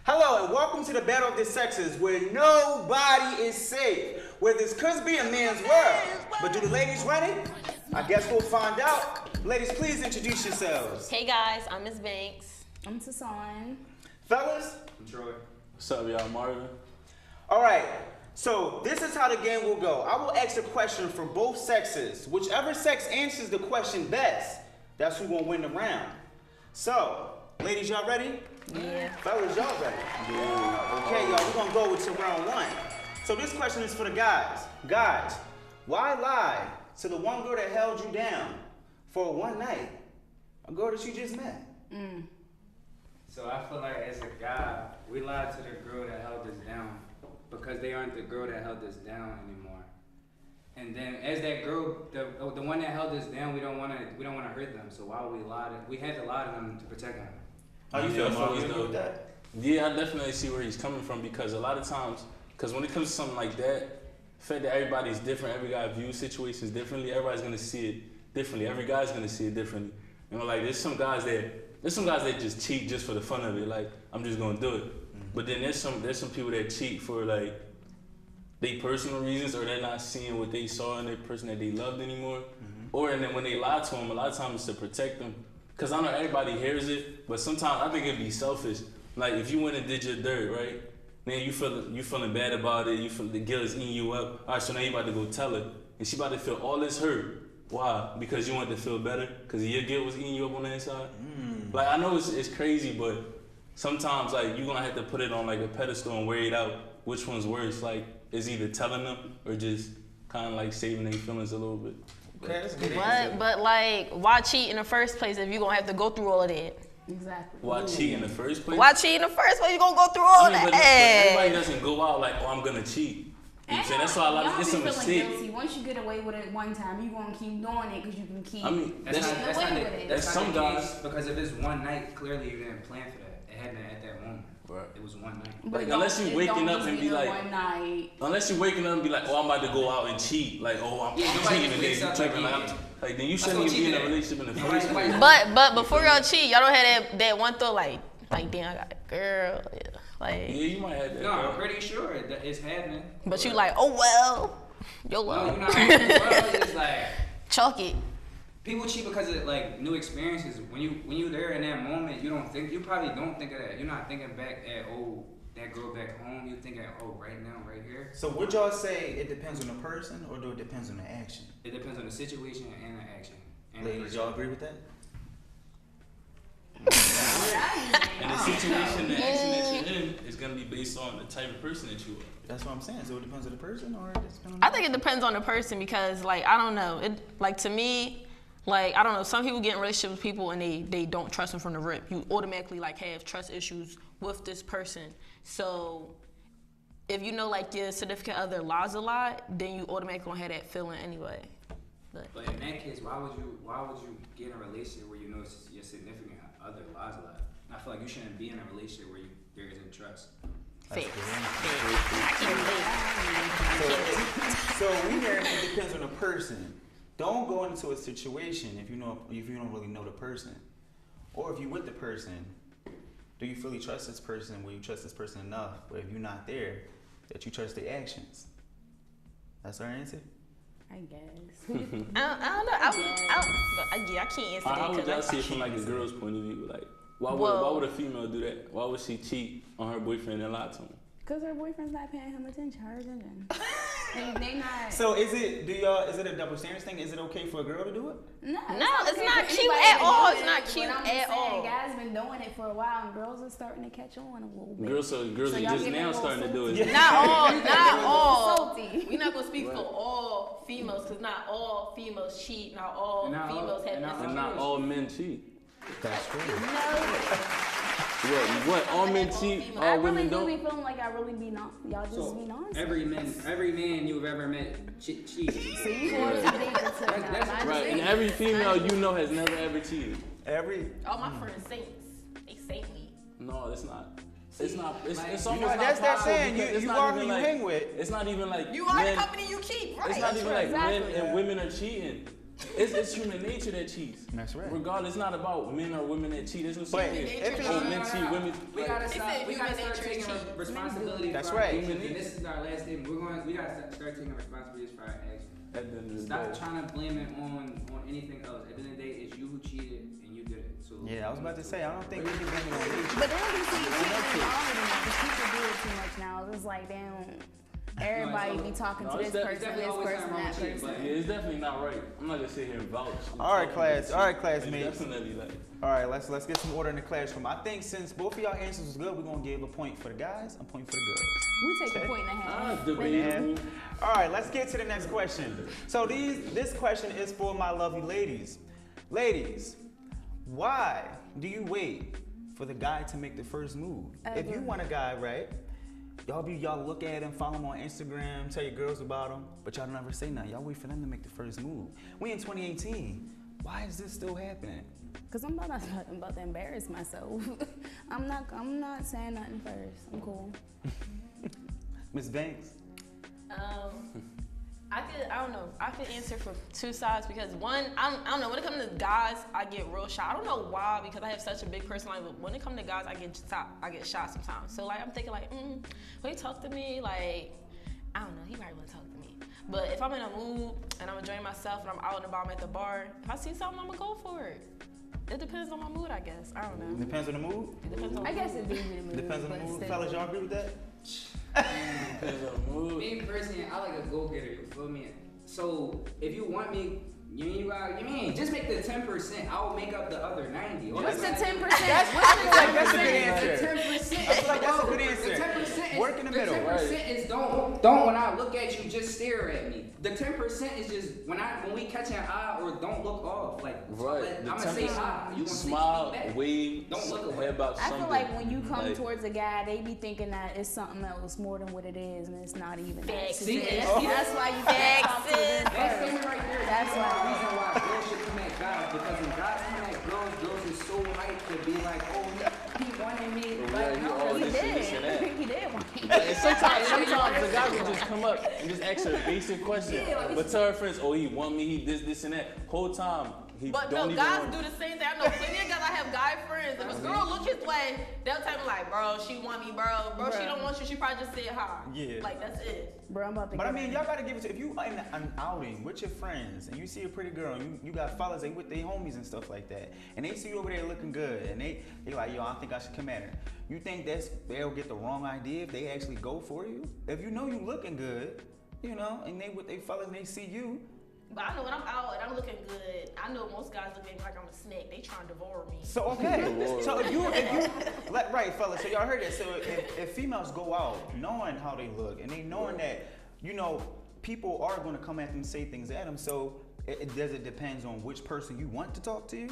Hello and welcome to the Battle of the Sexes, where nobody is safe, where this could be a man's world. But do the ladies run it? I guess we'll find out. Ladies, please introduce yourselves. Hey guys, I'm Miss Banks. I'm Tassan. Fellas? I'm Troy. What's up, y'all? Marvin. All right, so this is how the game will go. I will ask a question from both sexes. Whichever sex answers the question best, that's who gonna win the round. So, ladies, y'all ready? Yeah. Fellas, y'all ready? Yeah. Okay, y'all, we're gonna go to round one. So this question is for the guys. Guys, why lie to the one girl that held you down for one night? A girl that you just met. So I feel like as a guy, we lied to the girl that held us down because they aren't the girl that held us down anymore. And then as that girl, the one that held us down, we don't wanna hurt them. So why would we lie to? We had to lie to them to protect them. How you feel, Mark? You agree with that? Yeah, I definitely see where he's coming from because a lot of times, because when it comes to something like that, the fact that everybody's different, every guy views situations differently, everybody's gonna see it differently. Every guy's gonna see it differently. You know, like there's some guys that just cheat just for the fun of it. Like I'm just gonna do it. But then there's some people that cheat for like they personal reasons, or they're not seeing what they saw in their person that they loved anymore. Or and then when they lie to them, a lot of times it's to protect them. Cause I know everybody hears it, but sometimes I think it'd be selfish. Like if you went and did your dirt, right? Then you feeling bad about it. You feel the guilt is eating you up. All right, so now you about to go tell her, and she about to feel all this hurt. Why? Because you want to feel better. Cause your guilt was eating you up on the inside. Like I know it's crazy, but sometimes like you gonna have to put it on like a pedestal and weigh it out. Which one's worse? Like is either telling them or just kind of like saving their feelings a little bit. Okay, that's a good answer. But like, why cheat in the first place if you gonna have to go through all of that? Exactly. Why cheat in the first place? Why cheat in the first place? You gonna go through all I mean, that? but everybody doesn't go out like, oh, I'm gonna cheat. You know what I'm saying? That's why a lot of it's a Y'all be feeling mistake. guilty. Once you get away with it one time, you gonna keep doing it because you can keep. I mean, That's not some the guys. case, because if it's one night, clearly you didn't plan for that. It happened at that moment. Right. It was one night. But like, unless you waking up and be like, one night. unless you waking up and be like, oh, I'm about to go out and cheat. Like, oh, I'm cheating today. You tripping? Like, then you shouldn't even be in a relationship in the first place. But before y'all cheat, y'all don't have that one thought like damn, I got a girl. Yeah. Like, Yeah, you might have that. No, I'm bro. pretty sure that it's happening. but you like, oh well, yo No, well, you're not. Well, it's like chalk it. people cheat because of like new experiences. When you're there in that moment, you probably don't think of that. You're not thinking back at that girl back home. You're thinking, right now, right here. So would y'all say it depends on the person or do it depends on the action? It depends on the situation and the action. And the Ladies, person. y'all agree with that? And the situation, the action that you're in is gonna be based on the type of person that you are. That's what I'm saying. So it depends on the person or it depends on I think it depends on the person because like I don't know. It like to me, like I don't know. Some people get in relationships with people and they don't trust them from the rip. You automatically like have trust issues with this person. So if you know like your significant other lies a lot, then you automatically gonna have that feeling anyway. But in that case, why would you get in a relationship where you know your significant other lies a lot? I feel like you shouldn't be in a relationship where there isn't trust. Fake. So we hear it depends on the person. Don't go into a situation if you don't really know the person, or if you're with the person. Do you fully trust this person? Will you trust this person enough? But if you're not there, that you trust their actions. That's our answer. I guess. I don't know. I can't answer How that would y'all because see it from like a girl's point of view? Like, why would a female do that? Why would she cheat on her boyfriend and lie to him? Because her boyfriend's not paying him attention. Her attention. they not. So is it a double standards thing? Is it okay for a girl to do it? No, it's okay not for cute anybody at to all. do It's it, not but cute I'm just at saying, all. Guys been doing it for a while, and girls are starting to catch on a little bit. Girls So are y'all just getting a now little starting to do salty. it. Not all. Salty. We're not gonna speak for all females because not all females cheat. Not all Not all- females have and not- And insecurities. not all men cheat. That's true. What? All men cheat, I all really women do don't? be feeling like I really be not. Y'all just be nonsense. Every man you've ever met cheats. So you going to deep into it now. That's I Right, and just- every female you know has never ever cheated. All my friends saints. They saintly. No, it's not. It's not. It's almost You know, not that's that possible saying. because it's You not are even who you like- hang with. It's not even like You are the men. company you keep, right? It's not even like men exactly. and women are cheating. it's human nature that cheats. That's right. Regardless, it's not about men or women that cheat. There's no But saying if it's oh, men cheat, women. We gotta said stop. We human gotta start nature taking cheats. responsibility. That's for our right. actions, and this is our last thing. We gotta start taking responsibilities for our actions. At the end of the Stop day. trying to blame it on anything else. At the end of the day, it's you who cheated and you did it. So Yeah, I was about to say, I don't think we can blame it on nature. But they don't be seeing cheating wrong anymore because people do it too much now. It's like they don't. Everybody be talking to it's this definitely person, this always person, something wrong that with cheating, person. Yeah, it's definitely not right. I'm not gonna sit here and vouch. All right, class. All right, It's classmates. definitely like. All right, let's get some order in the classroom. I think since both of y'all answers was good, we're gonna give a point for the guys, a point for the girls. We take a point and a half. Debatable. All right, let's get to the next question. So this question is for my lovely ladies. Ladies, why do you wait for the guy to make the first move? If you want a guy, right? Y'all look at him, follow him on Instagram, tell your girls about him, but y'all never say nothing. Y'all wait for them to make the first move. We in 2018. Why is this still happening? Cause I'm about to embarrass myself. I'm not saying nothing first. I'm cool. Miss Banks? I don't know. I could answer for two sides because one, I don't know. When it comes to guys, I get real shy. I don't know why because I have such a big personality. But when it comes to guys, I get shy sometimes. So like I'm thinking like, will he talk to me? Like, I don't know. He probably wouldn't talk to me. But if I'm in a mood and I'm enjoying myself and I'm out and about, I'm at the bar. If I see something, I'm gonna go for it. It depends on my mood, I guess. I don't know. Depends on the mood? It depends on. I guess it's easy to move. Depends on the but mood. still. Fellas, y'all agree with that? Depends on the mood. me personally, I like a go-getter. You feel me? So if you want me, just make the 10%. I will make up the other 90. What's the 10%? That's a good answer. The 10%. I feel like that's a good The answer. 10% is Work in the middle. 10% is don't when I look at you, just stare at me. The 10% is just when we catch an eye or don't look off. Like Right. The I'm gonna say 10% hi. You gonna Smile, speak back. wave, Don't look away. head about I something. feel like when you come Like, towards a guy, they be thinking that it's something else more than what it is, and it's not even that. Facts. See, That's and that's why you can't talk to them That first. statement right there. That's the why. reason why girls should come at guys because when guys come at girls is so hyped to be like, oh, he wanted me. Like, you no, all He this and this and that. did. He did want me. And sometimes the guy will just come up and just ask her a basic question. But tell her friends, oh, he want me, he this and that. Whole time, he But don't no, even guys want do the same thing. I know plenty of guys. I have guy friends. If a girl look his way, they'll tell me like, bro, she want me, bro. She don't want you. She probably just said hi. Yeah. Like that's it. Bro, I'm about to But I get mean, it. y'all gotta give it to, if you in an outing with your friends and you see a pretty girl and you got fellas, they with their homies and stuff like that, and they see you over there looking good, and they like, yo, I think I should come at her. You think they'll get the wrong idea if they actually go for you? If you know you looking good, you know, and they with they fellas and they see you, But I know when I'm out and I'm looking good, I know most guys look at me like I'm a snake. They trying to devour me. so okay. So if you right, fellas, so y'all heard that. So if females go out knowing how they look and they knowing that, you know, people are gonna come at them and say things at them, so it depends on which person you want to talk to you.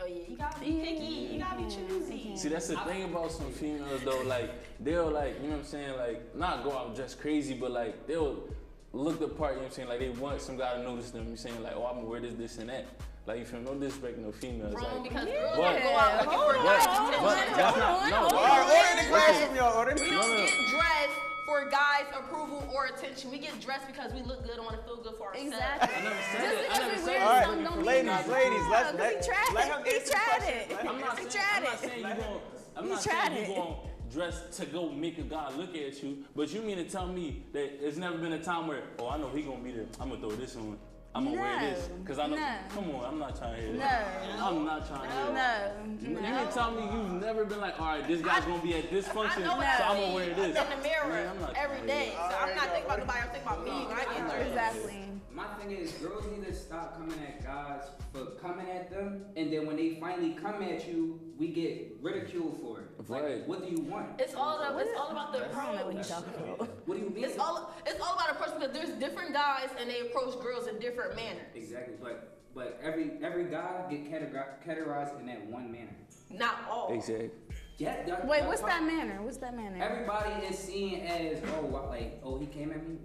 Oh yeah, you gotta be picky. You gotta be choosy. See, that's the thing about some females though, like, they'll like, you know what I'm saying, like, not go out just crazy, but like, they'll look the part, you know what I'm saying, like, they want some guy to notice them, you saying like, oh, I'm gonna wear this and that. Like, you feel no disrespect, no females. Wrong Like, because Yeah. girls But- don't go out looking for Hold guys. on, to hold attention. that's not, no, hold All on. right, order in the classroom, y'all. Order. We don't get dressed for guys' approval or attention. We get dressed because we look good and want to feel good for ourselves. Exactly. I never said Just it. I because never we said wear it. All right, something don't mean ladies, nothing. ladies, Cause let he him tried answer it. the question. He Let him I'm not He saying, tried I'm not it. saying you gon' I'm He not tried saying you it. gon' dress to go make a guy look at you, but you mean to tell me that there's never been a time where, oh, I know he gonna be there, I'm gonna throw this on, I'm gonna wear this, cause I know, No. come on, I'm not trying to hear that. No. I'm not trying to hear that. No. You mean tell me you've never been like, all right, this guy's gonna be at this I function, know so what I'm I gonna wear this. in the mirror Man, I'm not every trying to hear day. So I'm not thinking about nobody. I'm thinking about me when I get dressed. Exactly. My thing is, girls need to stop coming at guys for coming at them, and then when they finally come at you, we get ridiculed for it. Like, Right. what do you want? It's all about the I don't know what approach. he's talking about. What do you mean? It's all about approach because there's different guys and they approach girls in different manners. Exactly, but every guy get categorized in that one manner. Not all. Exactly. Yeah. Wait, what's that manner? What's that manner? Everybody is seen as he came at me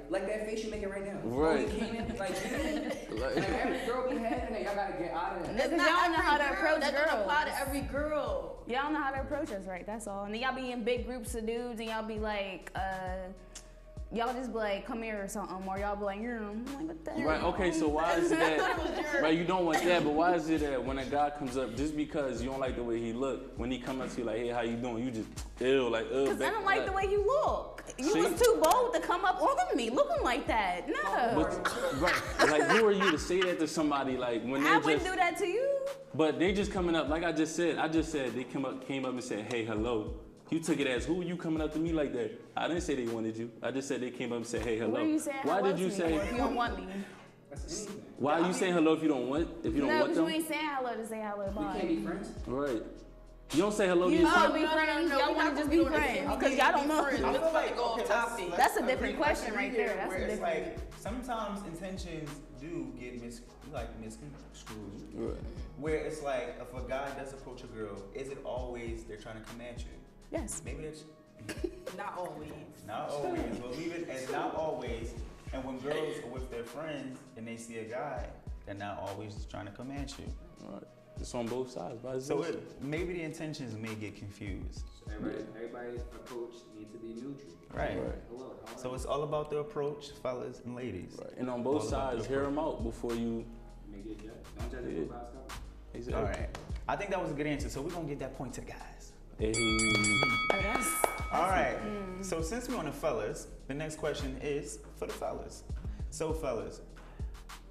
like that face you making right now. Right. Oh, he came at me like every girl be having that. Y'all gotta get out of that. Because It's y'all not don't know every how to girl. approach That doesn't apply girls. to every girl. Y'all don't know how to approach us right, that's all. And then y'all be in big groups of dudes and y'all be like, y'all just be like, come here or something, or y'all be like, I'm like, what the hell? Right, okay, so why is it that, right, you don't want that, but why is it that when a guy comes up, just because you don't like the way he look, when he come up to you like, hey, how you doing, you just, ew, like, ew. Because I don't like the way you look. You See? was too bold to come up on me looking like that. No. But, right, like, who are you to say that to somebody, like, when I they wouldn't just, do that to you. but they just coming up, like I just said, they came up and said, hey, hello. You took it as, who are you coming up to me like that? I didn't say they wanted you. I just said they came up and said, hey, hello. What are you saying? Why hello did you to me say, for if you don't want me? That's anything. why are you saying hello if you don't want No, want because them? you ain't saying hello to say hello. We Bye. can't be friends. Right. You don't say hello to You yourself. want to be friends? Y'all want to just be friends? Because y'all don't know. I feel like okay, That's a different question agree right here there. That's where a it's different. like sometimes intentions do get misconstrued. Right. Where it's like if a guy does approach a girl, is it always they're trying to come at you? Yes. Maybe that's Not always. not always. We'll leave it as not always. And when girls are with their friends and they see a guy, they're not always trying to come at you. Right. It's on both sides. Vice So versa. maybe the intentions may get confused. So everybody's approach needs to be neutral. Right. Hello, how are So you? it's all about the approach, fellas and ladies. Right. And on both All about sides, the hear them out before you. Make it judge. Don't judge Yeah. it by itself. Exactly. All right. I think that was a good answer. So we're gonna give that point to the guys. Hey. Oh, that's. All right. So since we're on the fellas, the next question is for the fellas. So fellas,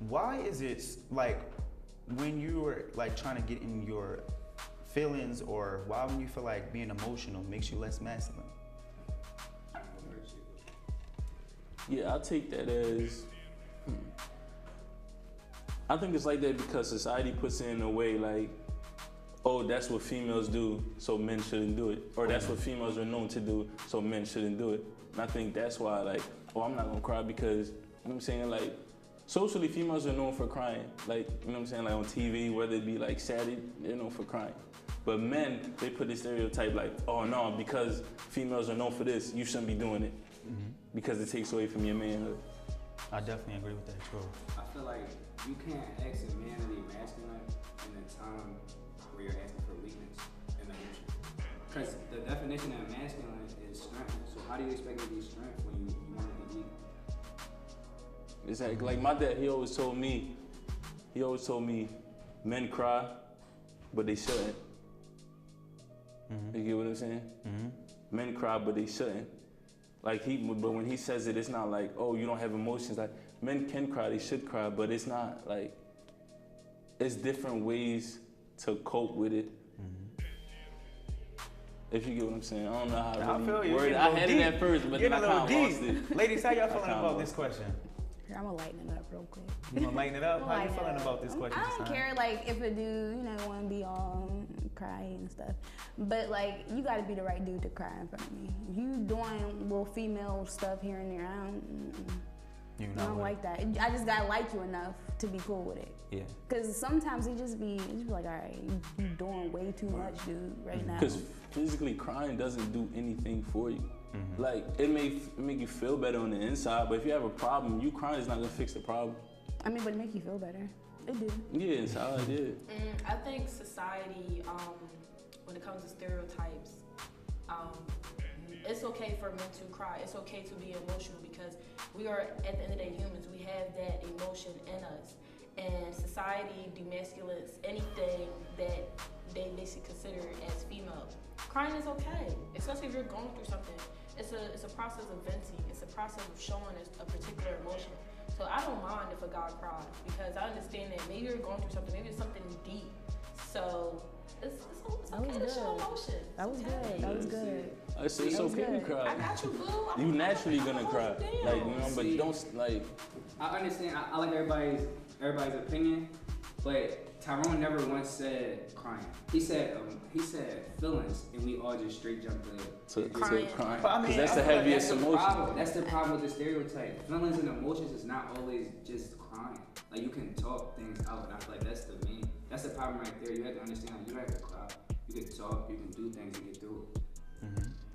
why is it like when you were like trying to get in your feelings, or why when you feel like being emotional makes you less masculine? Yeah, I take that as. I think it's like that because society puts it in a way like, oh, that's what females do, so men shouldn't do it. Or that's what females are known to do, so men shouldn't do it. And I think that's why, like, oh, I'm not gonna cry because, you know what I'm saying, like, socially, females are known for crying. Like, you know what I'm saying, like on TV, whether it be like sad, they're known for crying. But men, they put this stereotype like, oh no, because females are known for this, you shouldn't be doing it. Because it takes away from your manhood. I definitely agree with that, Troy. I feel like you can't ask a man to be masculine in a time where you're asking for weakness and emotion. Because the definition of masculine is strength. So how do you expect to be strength when you want to be weak? It's like my dad, he always told me, men cry, but they shouldn't. You get what I'm saying? Men cry, but they shouldn't. Like but when he says it, it's not like, oh, you don't have emotions. Like men can cry, they should cry, but it's not like, it's different ways to cope with it. If you get what I'm saying, I don't know how to I feel you. word it. I had it at first, but then I kind of lost it. Ladies, how y'all feeling kinda about lost this question? Here, I'm gonna lighten it up real quick. You gonna lighten it up? How you Lighten feeling it about up. this question? I don't Hassan? care, like, if a dude, want to be all cry and stuff. But, like, you gotta be the right dude to cry in front of me. If you doing little female stuff here and there, You I know don't what? like that. I just gotta like you enough to be cool with it. Yeah. Cause sometimes it just be like, all right, you doing way too much, dude, right now. Because physically crying doesn't do anything for you. Like, it may make you feel better on the inside, but if you have a problem, you crying is not gonna fix the problem. I mean, but it make you feel better. It do. Yeah, inside, yeah. I think society, when it comes to stereotypes, it's okay for men to cry. It's okay to be emotional because we are, at the end of the day, humans. We have that emotion in us. And society demasculates anything that they basically consider as female. Crying is okay, especially if you're going through something. It's a process of venting. It's a process of showing a particular emotion. So I don't mind if a guy cries because I understand that maybe you're going through something, maybe it's something deep. So it's okay to show emotion. That was good. That was good. It's That was okay to good. cry. I got you, boo. You naturally gonna cry. Damn. Like, you know, but See. don't, like, I understand. I like everybody's opinion, but Tyrone never once said crying. He said feelings, and we all just straight jumped to Crying. crying. But I mean, Because that's I the feel like heaviest that's the emotion. problem. That's the problem with the stereotype. Feelings and emotions is not always just crying. Like, you can talk things out, and I feel like that's the problem right there. You have to understand, like, you don't have to cry. You can talk, you can do things and get through it.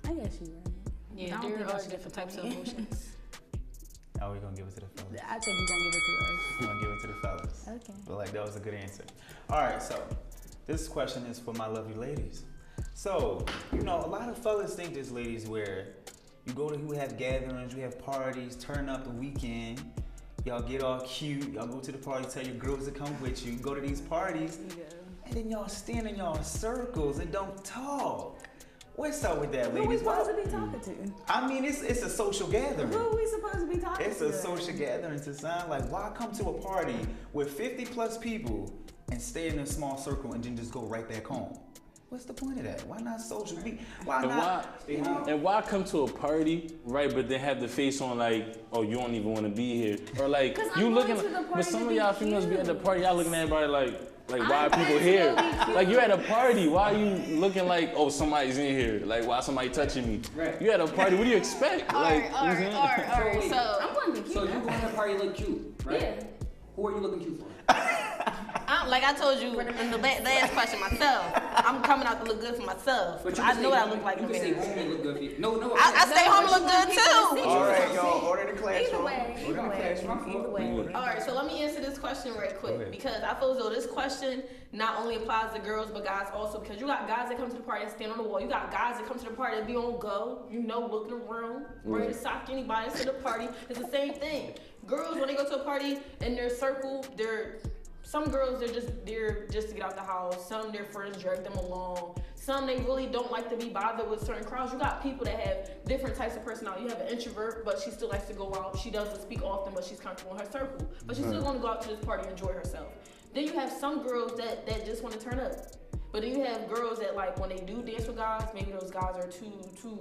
I guess you right. Yeah, I don't there think are that's different types of different. emotions. Oh, we're gonna give it to the fellas. I think we're gonna give it to us. We're gonna give it to the fellas. Okay. But like that was a good answer. All right, so this question is for my lovely ladies. So, a lot of fellas think this, ladies, where, You go to who have gatherings, you have parties, turn up the weekend. Y'all get all cute. Y'all go to the party, tell your girls to come with you. Go to these parties, and then y'all stand in y'all circles and don't talk. What's up with that, Who we ladies? supposed to be talking to? I mean, it's a social gathering. Who we supposed to be talking It's to? a social gathering to sign. Like, why come to a party with 50 plus people and stay in a small circle and then just go right back home? What's the point of that? Why not social? Why not? And why come to a party, right? But then have the face on like, oh, you don't even want to be here, or like 'Cause you I'm looking. going to the But party some to of be y'all females be at the cute. party, y'all looking at everybody like why are I'm people going to here? be cute. Like you're at a party, why are you looking like, oh, somebody's in here? Like why somebody touching me? Right. You at a party, what do you expect? All Like, right, all right, all right, all right. So I'm going to be cute. So you going to a party look cute, right? Yeah. Who are you looking cute for? like I told you in the last question, myself. I'm coming out to look good for myself. But you I can know stay what I home- look like in You the can stay mirror. home and look good for you. No. I stay home and look good too. All right, y'all, order the Either classroom. way, Order the classroom. either way. All right, so let me answer this question right Go ahead. quick because I feel as though this question not only applies to girls but guys also, because you got guys that come to the party and stand on the wall. You got guys that come to the party and be on go, looking around, ready to sock anybody that's to the party. It's the same thing. Girls, when they go to a party in their circle, some girls they're just to get out the house. Some their friends drag them along. Some they really don't like to be bothered with certain crowds. You got people that have different types of personality. You have an introvert, but she still likes to go out. She doesn't speak often, but she's comfortable in her circle. But she's still going to go out to this party and enjoy herself. Then you have some girls that just want to turn up. But then you have girls that like when they do dance with guys, maybe those guys are too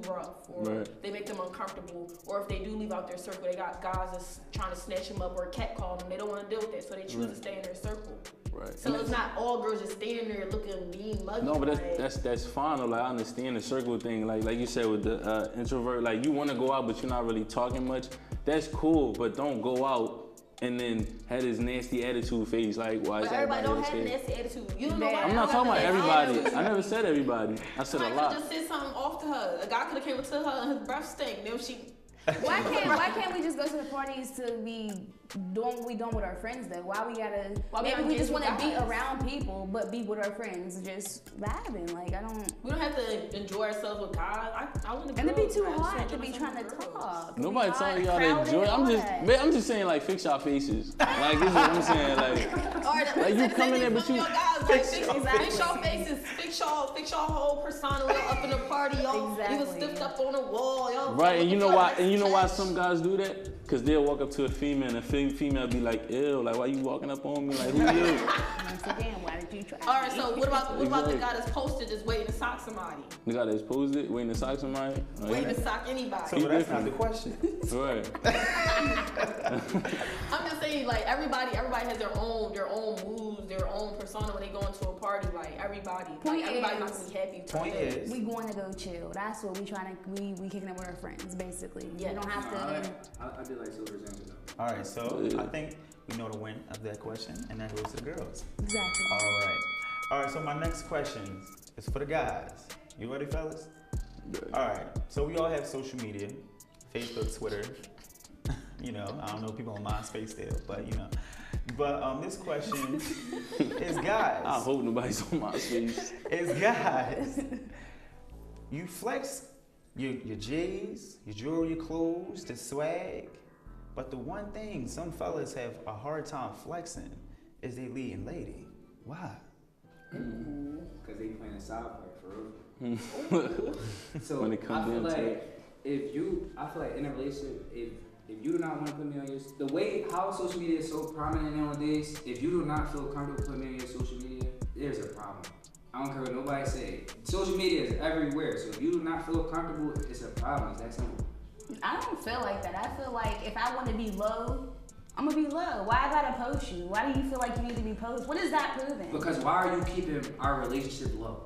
rough, or Right. they make them uncomfortable, or if they do leave out their circle, they got guys that's trying to snatch them up or catcall them. They don't want to deal with that, so they choose to stay in their circle. Right. So it's not all girls just standing there looking mean, muggy. No, but like, that's fine. Though. Like I understand the circle thing. Like you said with the introvert, like you want to go out, but you're not really talking much. That's cool, but don't go out and then have this nasty attitude face. Like why is but everybody don't have a scared? nasty attitude. You don't know why. I'm not talking about everybody. I never said everybody. I said a Somebody lot. could just said something off to her. A guy could have came up to her and his breath stink. Then she. Why can't we just go to the parties to be doing what we doing with our friends though? Why we gotta? Why we maybe gotta we get just with want to be guys? around people, but be with our friends, just vibing. Like I don't. We don't have to enjoy ourselves with guys. I want to. And it'd be too hot to be trying to talk. It'd be Nobody hot, telling y'all to crowded, enjoy. all that. I'm just saying like fix y'all faces. Like this is what I'm saying. Like Like you come in there, but you- fix y'all faces, fix y'all whole persona up in the party. Y'all you was Exactly. stiffed up on the wall. Y'all right, and you know looking why? for And you know why touch. some guys do that? Cause they'll walk up to a female and a female be like, "Ew, like why you walking up on me? Like who you?" Once again, why did you try? All right, so what about the Exactly. guy that's posted just waiting to sock somebody, The guy that's posed it, waiting to sock somebody. Oh, waiting yeah. to sock anybody? So that's not the question. Right. I'm just saying, like everybody has their own moves, their own persona when they go into a party. Like everybody, Point everybody's not is- gonna be happy. Point is, We going to go chill. That's what we trying to. We kicking it with our friends, basically. Yeah. We don't have to. I did like Silver's answer though. all right. So Yeah. I think we know the win of that question, and that goes to the girls. Exactly. All right. So my next question is for the guys. You ready, fellas? All right. So we all have social media, Facebook, Twitter. I don't know people on MySpace still, but But this question is guys. I hope nobody's on my face. Is guys. You flex your J's, your jewelry, your clothes, the swag. But the one thing some fellas have a hard time flexing is they leading lady. Why? Because they playing a side part for real. So When it comes I feel down to like I feel like in a relationship, if you do not want to put me on your, the way how social media is so prominent nowadays, if you do not feel comfortable putting me on your social media, there's a problem. I don't care what nobody say. Social media is everywhere, so if you do not feel comfortable, it's a problem. It's that simple. I don't feel like that. I feel like if I want to be low, I'm gonna be low. Why I gotta post you? Why do you feel like you need to be posted? What is that proving? Because why are you keeping our relationship low?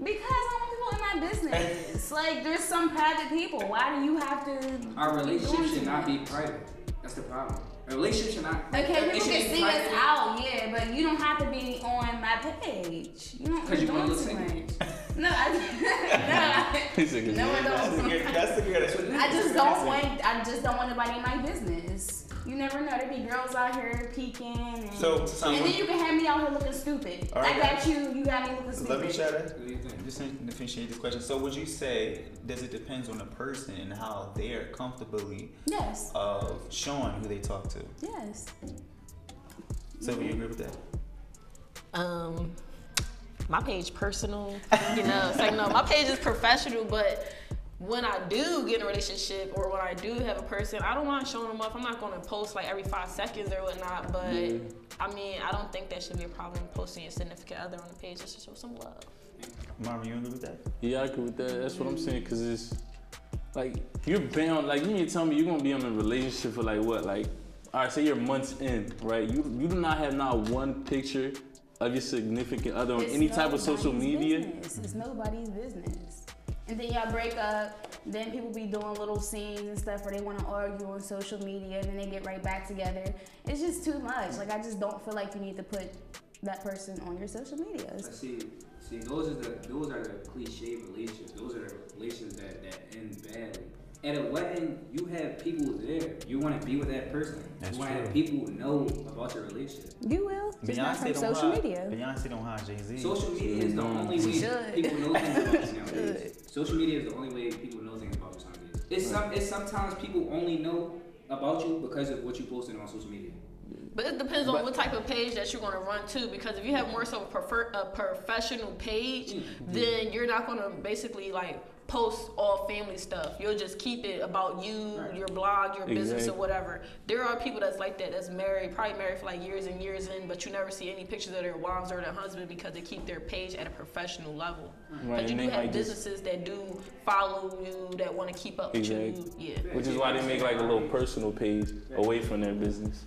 Because I want people in my business. Like, there's some private people. Why do you have to? Our relationship doing should too not be much? private. That's the problem. A relationship should not. Okay, it people should can be see us private. out, yeah, but you don't have to be on my page. You don't. 'Cause you You're wanna doing look too single. much. No, no, I don't. That's the good. I just don't want nobody in my business. You never know. There be girls out here peeking, and, So, and then you can have me out here looking stupid. All right, I got you. You got me looking So stupid. let me shut it. What do you think? Just to differentiate this question. So would you say does it depends on the person and how they're comfortably Yes. showing who they talk to? Yes. So do you agree with that? My page personal, you know, it's like, no, my page is professional, but when I do get in a relationship or when I do have a person, I don't mind showing them off. I'm not going to post like every 5 seconds or whatnot, but I mean, I don't think that should be a problem posting your significant other on the page just to show some love. Marvin, you agree with that? Yeah, I agree with that. That's what I'm saying, because it's like you're bound. Like, you mean to tell me you're gonna be in a relationship for like what? Like, all right, say you're months in, right? You do not have not one picture of your significant other on It's any type of social nobody's media. business. It's nobody's business. And then y'all break up. Then people be doing little scenes and stuff where they want to argue on social media, and then they get right back together. It's just too much. Like, I just don't feel like you need to put that person on your social media. But see, those are the cliche relationships. Those are the relationships that end badly. At a wedding, you have people there. You want to be with that person. That's you want to true. have people who know about your relationship. You will, just not from social media. Beyonce don't hide Jay-Z. Social media is the only way should. people know things about you nowadays. Social media is the only way people know things about you nowadays. It's sometimes people only know about you because of what you posted on social media. But it depends on what type of page that you're going to run too, because if you have more so a professional page, then you're not going to basically like post all family stuff. You'll just keep it about you, your blog, your business, or whatever. There are people that's like that, that's married, probably married for like years and years in, but you never see any pictures of their wives or their husband because they keep their page at a professional level. Right, Because you and do they have might just- businesses that do follow you, that want to keep up with you. Yeah. Which is why they make like a little personal page away from their business.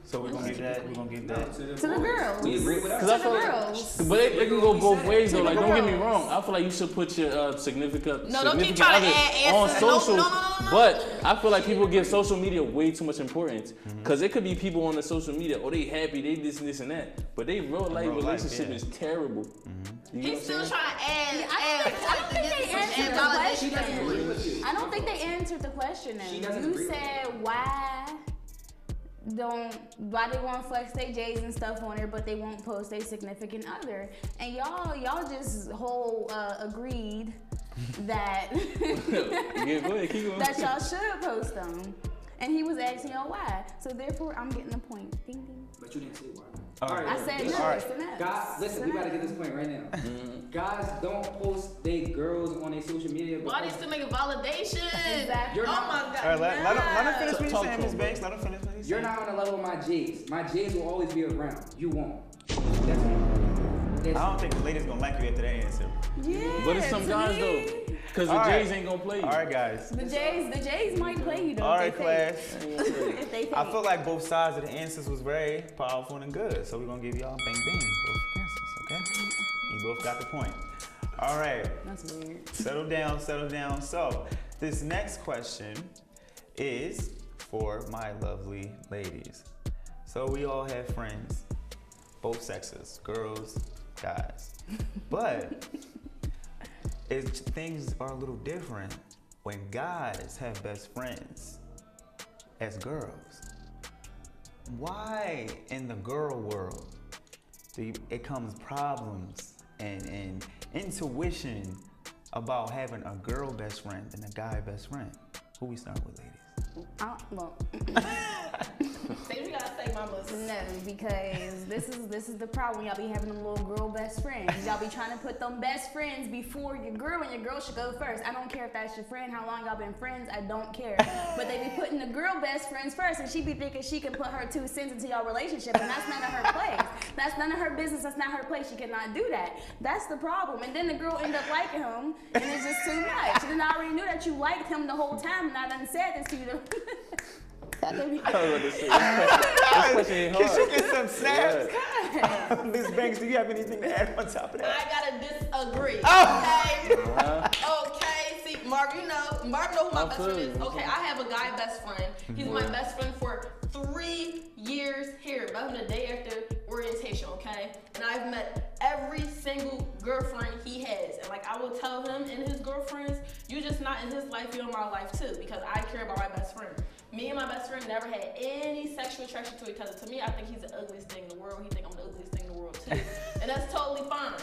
So we're gonna give that. We're gonna give that. To the girls. We agree with Cause that. I feel girls. but it can go both ways though. Like, don't get me girls. wrong. I feel like you should put your significant No, don't keep significant trying to other add on answers. No, socials. no. But I feel like people give social media way too much importance. Cause it could be people on the social media, oh, they happy, they this and that, but they real life relationship is terrible. You know He's what still I'm saying? trying to add. I don't think they answered the She doesn't agree question. with you. I don't think they answered the question. She Then. doesn't You agree with said why they want to flex their J's and stuff on there, but they won't post their significant other. And y'all just agreed that Yeah, go ahead, keep going. that y'all should post them. And he was asking y'all why. So therefore, I'm getting the point. Ding ding. But you didn't say why. All right. I said listen, yes and yes. Guys, listen, we gotta get this point right now. Guys don't post their girls on their social media. Why they still making validation? Exactly. Oh my God. All right, let him finish what he's Talk saying, to Ms. him, Banks. Let him finish what he's You're saying. not on the level of my J's. My J's will always be around. You won't. That's I don't think the ladies gonna like you after that answer. Yeah. But it's some to guys me. though. Cause the All right. Jays ain't gonna play you. All right, guys. The Jays might play you though. All if right, they class. fake. If they fake. I feel like both sides of the answers was very powerful and good. So we're gonna give y'all bang bang both answers, okay? You both got the point. All right. That's weird. Settle down, settle down. So this next question is for my lovely ladies. So we all have friends, both sexes, girls, guys. But things are a little different when guys have best friends as girls. Why in the girl world it comes problems and intuition about having a girl best friend and a guy best friend? Who we start with, ladies? Well, Say what you gotta say, mamas. no, because this is the problem. Y'all be having them little girl best friends. Y'all be trying to put them best friends before your girl, and your girl should go first. I don't care if that's your friend, how long y'all been friends. I don't care. But they be putting the girl best friends first, and she be thinking she can put her 2 cents into y'all relationship, and that's none of her place. That's none of her business. That's not her place. She cannot do that. That's the problem. And then the girl end up liking him, and it's just too much. And then I already knew that you liked him the whole time, and I done said this to you. I was about to say, this question ain't Can hard. she get some snaps? Ms. Banks, do you have anything to add on top of that? I gotta disagree. Oh. Okay. Okay. See, Marv, you know who my I best feel friend you. is. Okay, I have a guy best friend. He's my best friend for 3 years here. But the day after orientation, okay? And I've met every single girlfriend he has. And like I will tell him and his girlfriends, you just not in his life, you're in my life too. Because I care about my best friend. Me and my best friend never had any sexual attraction to each other. To me, I think he's the ugliest thing in the world. He think I'm the ugliest thing in the world too. And that's totally fine.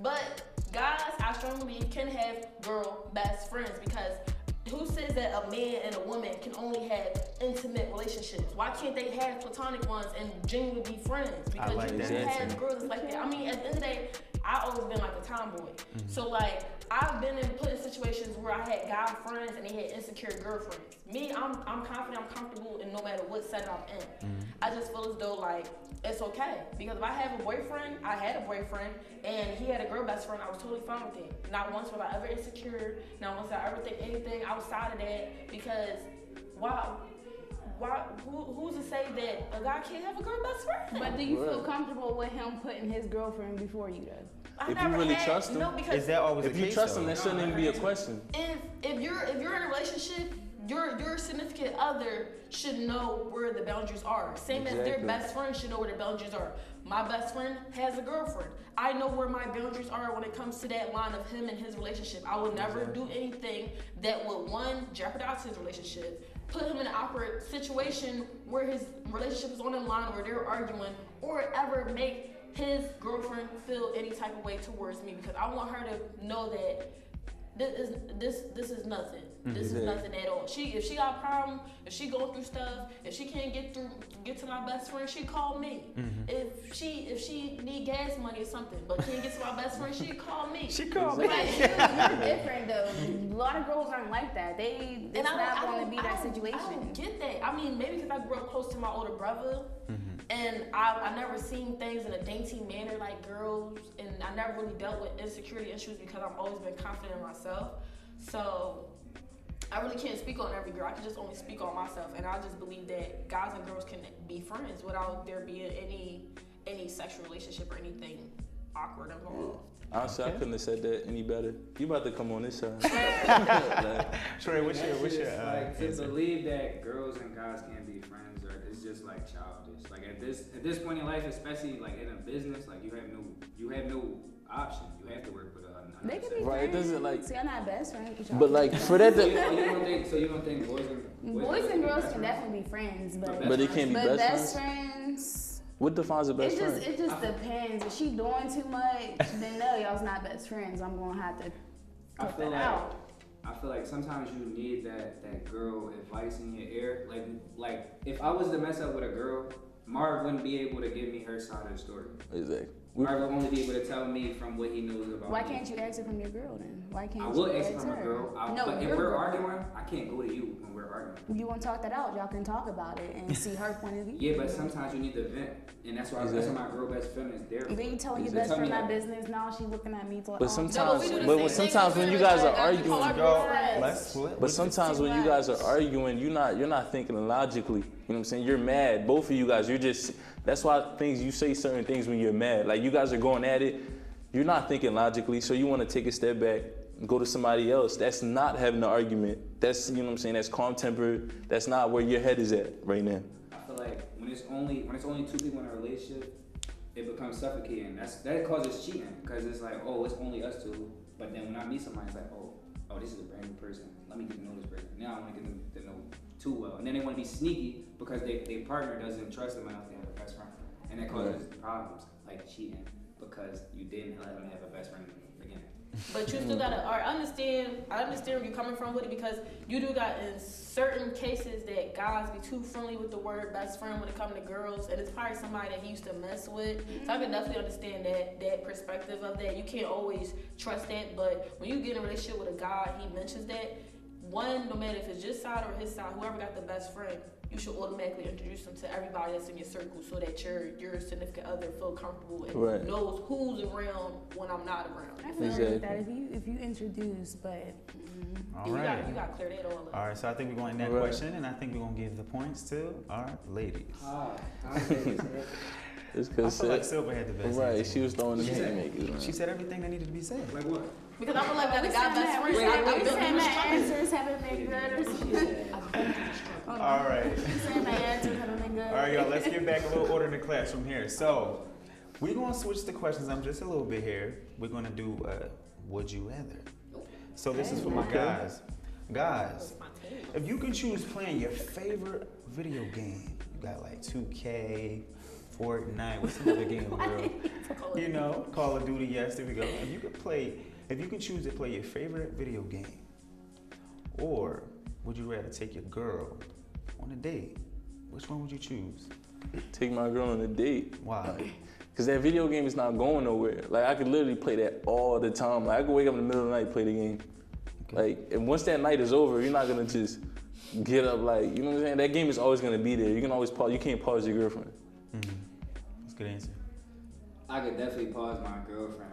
But guys, I strongly believe, can have girl best friends because who says that a man and a woman can only have intimate relationships? Why can't they have platonic ones and genuinely be friends? Because like you that can have answer. girls that's like that. I mean, at the end of the day, I always been like a tomboy. So like, I've been put in situations where I had guy friends and they had insecure girlfriends. Me, I'm confident, I'm comfortable in no matter what setting I'm in. I just feel as though like, it's okay. Because if I have a boyfriend, I had a boyfriend, and he had a girl best friend, I was totally fine with it. Not once was I ever insecure, not once did I ever think anything outside of that, because who's to say that a guy can't have a girl best friend? But do you feel comfortable with him putting his girlfriend before you though? I If you never really had, trust him, no, because Is that always If the you case? trust though? him, that shouldn't even be a question. if you're in a relationship, your significant other should know where the boundaries are. Same as their Exactly. best friend should know where the boundaries are. My best friend has a girlfriend. I know where my boundaries are when it comes to that line of him and his relationship. I would never do anything that would, one, jeopardize his relationship, put him in an awkward situation where his relationship is on the line, where they're arguing, or ever make his girlfriend feel any type of way towards me, because I want her to know that this is nothing. This is nothing at all. If she got a problem, if she going through stuff, if she can't get to my best friend, she call me. If she need gas money or something, but can't get to my best friend, she call me. She called But me. you're different though. A lot of girls aren't like that. It's not going to be that I don't situation. get that. I mean, maybe because I grew up close to my older brother, and I never seen things in a dainty manner like girls, and I never really dealt with insecurity issues because I've always been confident in myself. So I really can't speak on every girl. I can just only speak on myself, and I just believe that guys and girls can be friends without there being any sexual relationship or anything awkward involved. Honestly, I couldn't have said that any better. You about to come on this side. Trey, what's your like to answer? believe that girls and guys can't be friends, or it's just like childish. Like at this point in life, especially like in a business, like you have no option. You have to work with another They can be sex. Right, it friends. doesn't, like- So you're not best friends. But like for that, So to, you don't think boys Boys and girls can definitely be friends, but it can't be but best friends. friends. What defines a best friend? It just depends. If she doing too much, then no, y'all's not best friends. I'm gonna have to I cut feel that like out. I feel like sometimes you need that girl advice in your ear. Like if I was to mess up with a girl, Marv wouldn't be able to give me her side of the story. Exactly. Marv would only be able to tell me from what he knows about Why me. can't you ask it from your girl then? Why can't I you will ask ask from a her? girl. No, But if your we're girl. arguing, I can't go to you when we're arguing. You want to talk that out? Y'all can talk about it and see her point of view. Yeah, but sometimes you need to vent, and that's why my girl best friend is there. Then you telling your They best tell me friend my that- business now. She looking at me. Like, But oh, sometimes, we do the but same sometimes thing. when you guys are We arguing, call our Yo, friends. let's flip. but sometimes when you guys are arguing, you're not thinking logically. You know what I'm saying? You're mad. Both of you guys, you're just. That's why you say certain things when you're mad. Like you guys are going at it. You're not thinking logically, so you want to take a step back and go to somebody else. That's not having an argument. That's, you know what I'm saying, that's calm tempered. That's not where your head is at right now. I feel like when it's only two people in a relationship, it becomes suffocating. That causes cheating because it's like, oh, it's only us two. But then when I meet somebody, it's like, oh, this is a brand new person. Let me get to know this person. Now I want to get them to know too well, and then they want to be sneaky because their partner doesn't trust them enough to have a best friend, and that causes problems like cheating because you didn't let them have a best friend in the beginning. But you still gotta, I understand where you're coming from with it, because you do got in certain cases that guys be too friendly with the word best friend when it comes to girls, and it's probably somebody that he used to mess with. So I can definitely understand that perspective of that. You can't always trust that, but when you get in a relationship with a guy, he mentions that, one, no matter if it's your side or his side, whoever got the best friend, you should automatically introduce them to everybody that's in your circle so that your significant other feel comfortable and Right. knows who's around when I'm not around. I feel Exactly. like that if you introduce, but All You right. gotta clear that all up. All right, so I think we're going to end that Right. question, and I think we're going to give the points to our ladies. It's I because feel like Silver had the best right, answer. she was throwing the She said- haymakers. She said everything that needed to be said. Like what? Because I feel like that a guy best friend. We're I saying built my him struggles. answers haven't been good or something. All right. We're saying my answers haven't been good. All right, y'all, let's get back a little order in the class from here. So, we're going to switch the questions. I'm just a little bit here. We're going to do Would You Rather. So, this is for my guys. Guys, if you can choose playing your favorite video game, you got like 2K, Fortnite, what's another game, girl? You know, Call of Duty, yes, there we go. If you can choose to play your favorite video game, or would you rather take your girl on a date? Which one would you choose? Take my girl on a date. Why? Because that video game is not going nowhere. Like, I could literally play that all the time. Like, I could wake up in the middle of the night, play the game. Like, and once that night is over, you're not gonna just get up, like, you know what I'm saying? That game is always gonna be there. You can always pause, you can't pause your girlfriend. Mm-hmm. That's a good answer. I could definitely pause my girlfriend.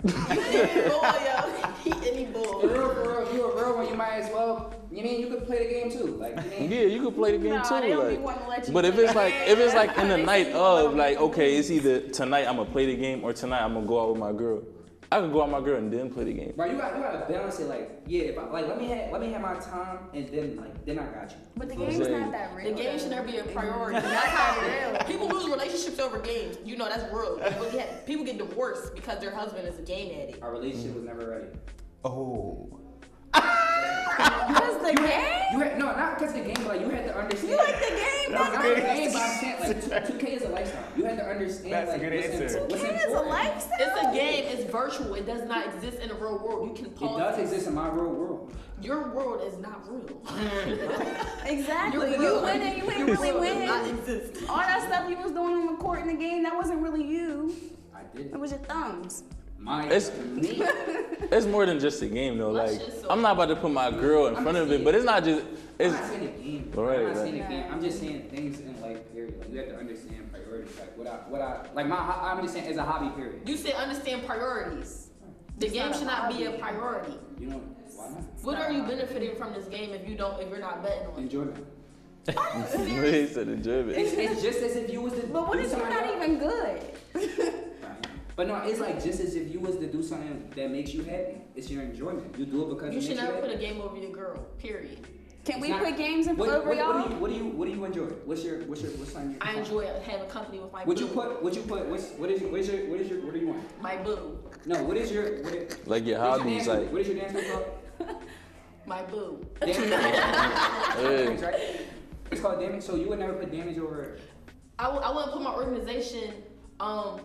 Any boy. For real, if you a real one, you might as well. You mean you could play the game too? Like, you mean, Yeah, you could play the game No, too. they don't be Like, wanting to let you but if play it's the like game. in the They night say you want of, to like, play the okay, game. it's either tonight I'm gonna play the game or tonight I'm gonna go out with my girl. I could go out with my girl and then play the game. bro, you gotta balance it. Like, yeah, if I, like let me have my time, and then I got you. But the That's what I'm game's saying. not that real. The game should never be a priority. That's That's not how real. people lose relationships over games. You know, that's real. People get divorced because their husband is a game addict. Our relationship was never ready. Oh. Because the game? You had not because of the game, but like you had to understand. You like the game? No, not good the game, but answer. I'm saying like 2K is a lifestyle. You had to understand. That's a like, good answer. what's Game is a important. lifestyle. It's a game. It's virtual. It does not exist in the real world. You can It pause. does exist in my real world. Your world is not real. Exactly. Your You world- win and you ain't your really world does not win. exist. All that stuff you was doing on the court in the game, that wasn't really you. I did. It was your thumbs. It's- Me. It's more than just a game though. That's Like, just so- I'm not about to put my girl in front of it, but it's not just. I'm It's not saying the game. Right, I'm not right. saying the game. I'm just saying things in like period. Like you have to understand priorities. Like what I like I'm just saying as a hobby period. You said understand priorities. The It's game not a should not be a hobby. priority. You know why not? What are you benefiting from this game if you're not betting on it? Enjoyment. he said enjoyment. It's just as if you was to But what do if you're something not else. even good? But no, it's like just as if you was to do something that makes you happy. It's your enjoyment. You do it because You it should makes you never happy. put a game over your girl. Period. Can It's we not- put games in What, over y'all? what do you enjoy? What's something you? I enjoy having company with my What boo. you put? What do you want? My boo. No, what is your Like your what's hobbies, dance, like what is your dance group called? My boo. Damage. Hey. Right? It's called damage. So you would never put damage over. I wouldn't put my organization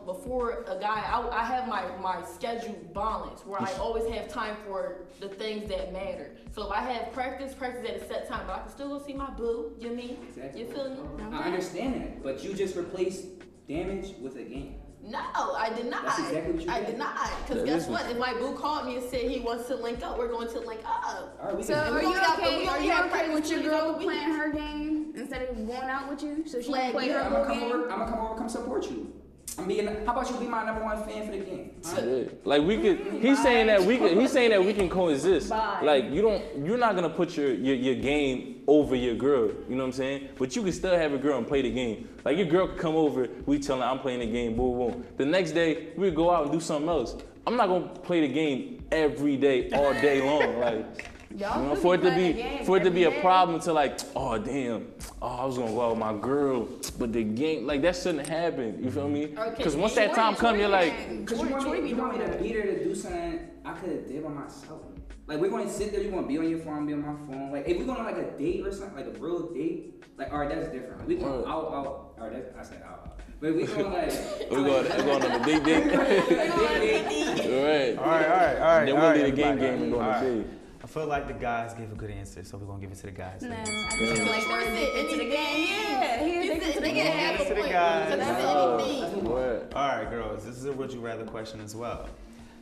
before a guy. I have my schedule balanced where I always have time for the things that matter. So if I have practice at a set time, but I can still go see my boo. You mean? Exactly. You feel me? I understand that, but you just replaced damage with a game. No, I did not. That's exactly what you I did. did not. Because That guess is what? If my boo called me and said he wants to link up, we're going to link up. All right, we So can. are you only got- okay? we Are only you have okay practice with your 20 times girl a week. playing her game instead of going out with you so she Flag, can play yeah, her I'm little gonna come game? over. I'm gonna come over. Come support you. How about you be my #1 fan for the game? Huh? Yeah. Like we could. He's saying that we can coexist. Bye. Like you're not gonna put your game over your girl. You know what I'm saying? But you can still have a girl and play the game. Like your girl could come over. We tell her I'm playing the game. Boom, boom. The next day we go out and do something else. I'm not gonna play the game every day, all day long. Like. Y'all You know, could for it to playing be the game for it to be a every day. problem to like, oh damn, I was gonna go out with my girl, but the game like that shouldn't happen. You feel me? Okay, Because once and that time come, you're like, Cause you want me to beat her to do something I could have did by myself. Like we're gonna sit there, you gonna be on your phone, be on my phone. Like if we're going on like a date or something, like a real date, like alright, that's different. Like, we going out. Alright, that's, I said out. But we going like we're going on a date. Right. All right. Then we'll leave the game and go on All a right. date. I feel like the guys gave a good answer, so we're gonna give it to the guys. Nah, I first. just feel like they're addicted to the game. Yeah, he He addicted said to the they can game. have a To the point. guys. So that's Oh, anything. word. All right, girls. This is a would you rather question as well.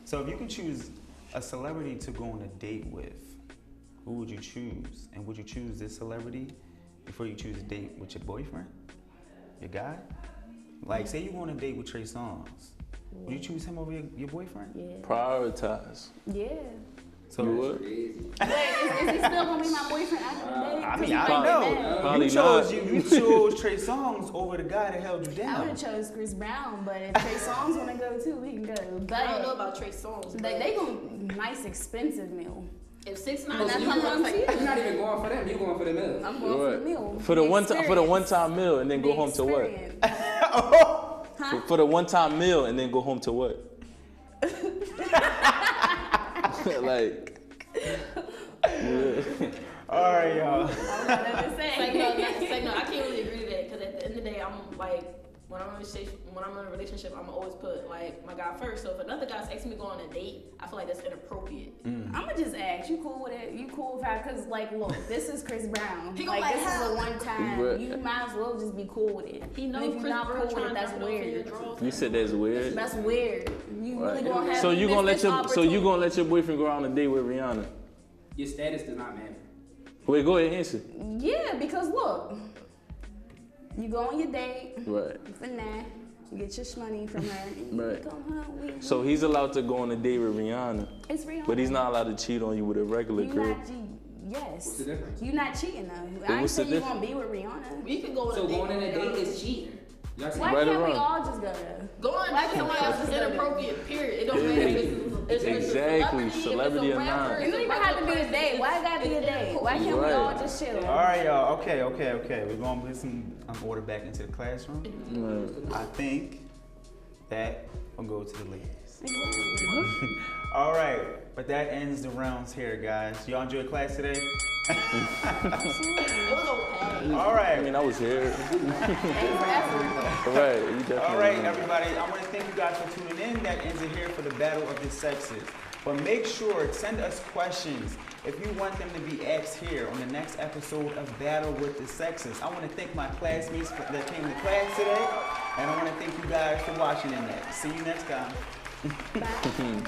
So if you could choose a celebrity to go on a date with, who would you choose? And would you choose this celebrity before you choose a date with your boyfriend, your guy? Like, say you go on a date with Trey Songz. Would you choose him over your boyfriend? Yeah. Prioritize. Yeah. So You would? Crazy. Wait, is he still gonna be my boyfriend after the day? I 'Cause mean, he I might don't be know. mad. Probably You chose not. you chose Trey Songz over the guy that held you I down. would have chose Chris Brown, but if Trey Songz wanna go too, we can go. But I don't know about Trey Songz. they gonna nice expensive meal. If 6ix9ine And that's you how was I'm like, seeing. You're not even going for them. You're going for the mill. I'm going for the Right. meal. For the one time, experience. meal, and then go The home to what? experience. For, for the one-time meal, and then go home to what? Like, All right, y'all. I don't know what to say. Say no, I can't really agree to that because at the end of the day, I'm like, when I'm in a relationship, I'm always put like my guy first. So if another guy's asking me to go on a date, I feel like that's inappropriate. I'ma just ask, you cool with it? You cool with that? Cause like, look, this is Chris Brown. He gonna Like, like, this is "Huh?" a one time. Right. You might as well just be cool with it. He And knows if you're Chris not Brown cool with trying it, to that's jump off of your weird. drawers. you said that's weird. That's weird. You really Right. gonna have So to you miss gonna let this your opportunity. let your boyfriend go on a date with Rihanna? Your status does not matter. Wait, go ahead and answer. Yeah, because look, you go on your date, Right. for now, you get your money from her, and Right. you come home. So he's allowed to go on a date with Rihanna, It's Rihanna. but he's not allowed to cheat on you with a regular You girl. not yes. What's the difference? You not cheating though. I ain't what's the saying you difference? gonna be with Rihanna. We could go on So a date. going on a with date Rihanna. is cheating. Y'all see? Why Right or can't we wrong? all just go there? Go on Why date can't we somebody all else just is go there? inappropriate. Period. It don't matter if it's Exactly, if it's a celebrity if or it's a not. rapper, It if don't it's even a have to be a regular date. person, Why it gotta be a it's date? Why can't we Right. all just chill? All right, y'all. Okay. We're gonna put some order back into the classroom. Right. I think that will go to the ladies. All right, but that ends the rounds here, guys. Y'all enjoy class today? It was okay. All I right. mean, I was here. Thank you for effort. Right. You definitely. All right, everybody. I want to thank you guys for tuning in. That ends it here for the Battle of the Sexes. But make sure to send us questions if you want them to be asked here on the next episode of Battle with the Sexes. I want to thank my classmates that came to class today, and I want to thank you guys for watching in that. See you next time. Bye.